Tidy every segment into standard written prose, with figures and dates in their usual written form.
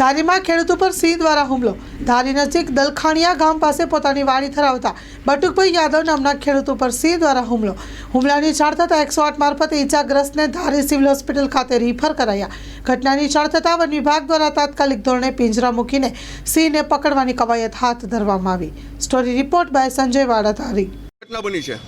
ધારીમાં ખેડૂતો પર સિંહ દ્વારા હુમલો। ધારી નજીક દલખાણિયા ગામ પાસે પોતાની વાડી ધરાવતા બટુકભાઈ યાદવ નામના ખેડૂતો પર સિંહ દ્વારા હુમલો। હુમલાની જાણ થતાં 108 મારફતે ઇજાગ્રસ્તને ધારી સિવિલ હોસ્પિટલ ખાતે રિફર કરાયા। ઘટનાની જાણ થતાં વન વિભાગ દ્વારા તાત્કાલિક ધોરણે પિંજરા મૂકીને સિંહને પકડવાની કવાયત હાથ ધરવામાં આવી। સ્ટોરી રિપોર્ટ બાય સંજય વાડા ધારી। ઘટના બની છે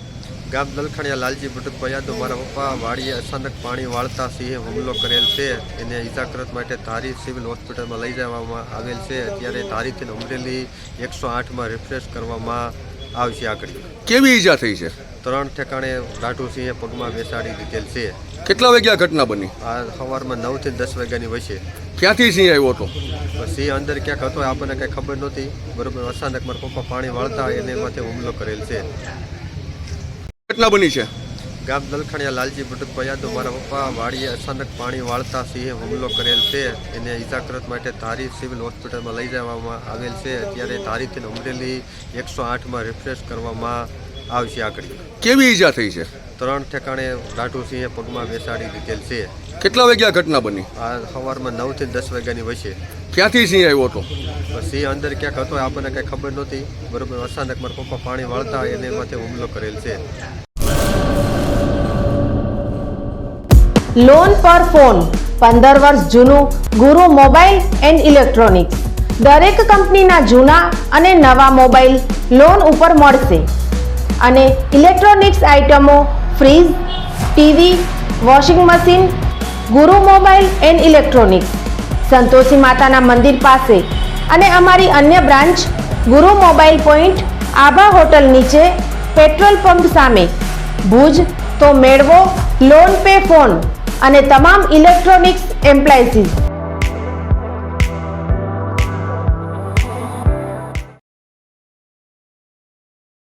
ગામ દલખાણિયા લાલજી બટુકભાઈ યાદવ મારા પપ્પા વાડીએ અચાનક પાણી વાળતા સિંહે હુમલો કરેલ છે। એને ઇજાગ્રસ્ત માટે ધારી સિવિલ હોસ્પિટલમાં લઈ જવામાં આવેલ છે। અત્યારે ધારીથી અમરેલી 108માં રિફ્રેશ કરવામાં આવશે। આગળ કેવી ઈજા થઈ છે? 3 ઠેકાણે રાઠુ સિંહે પગમાં બેસાડી દીધેલ છે। કેટલા વાગ્યા ઘટના બની? આ સવારમાં 9 થી 10 વાગ્યાની વચ્ચે। ક્યાંથી સિંહ આવ્યો હતો? સિંહ અંદર ક્યાંક હતો આપણને કંઈ ખબર નહોતી, બરોબર। અચાનક મારા પપ્પા પાણી વાળતા એને માથે હુમલો કરેલ છે। ઘટના બની છે ગામ દલખાણિયા લાલજી બટુકભાઈ યાદવ મારા પપ્પા વાડીએ અચાનક પાણી વાળતા સિંહે હુમલો કરેલ છે। એને ઇજાગ્રસ્ત માટે ધારી સિવિલ હોસ્પિટલમાં લઈ જવામાં આવેલ છે। અત્યારે ધારીથી અમરેલી 108માં રિફ્રેશ કરવામાં આવશે। આગળ કેવી ઈજા થઈ છે? 3 ઠેકાણે રાઠુ સિંહે પગમાં બેસાડી દીધેલ છે। કેટલા વાગ્યા ઘટના બની? આ સવારમાં 9 થી 10 વાગ્યાની વચ્ચે। ક્યાંથી સિંહ આવ્યો હતો? સિંહ અંદર ક્યાંક હતો આપણને કંઈ ખબર નહોતી, બરોબર। અચાનક મારા પપ્પા પાણી વાળતા એને માથે હુમલો કરેલ છે। લોન પર ફોન 15 વર્ષ જૂનું ગુરુ મોબાઈલ એન્ડ ઇલેક્ટ્રોનિક્સ। દરેક કંપનીના જૂના અને નવા મોબાઈલ લોન ઉપર મળશે અને ઇલેક્ટ્રોનિક્સ આઇટમો ફ્રીજ, ટીવી, વોશિંગ મશીન। ગુરુ મોબાઈલ એન્ડ ઇલેક્ટ્રોનિક્સ સંતોષી માતાના મંદિર પાસે અને અમારી અન્ય બ્રાન્ચ ગુરુ મોબાઈલ પોઈન્ટ આભા હોટલ નીચે પેટ્રોલ પંપ સામે ભુજ। તો મેળવો લોન પે ફોન અને તમામ ઇલેક્ટ્રોનિક્સ એપ્લાયન્સીસ।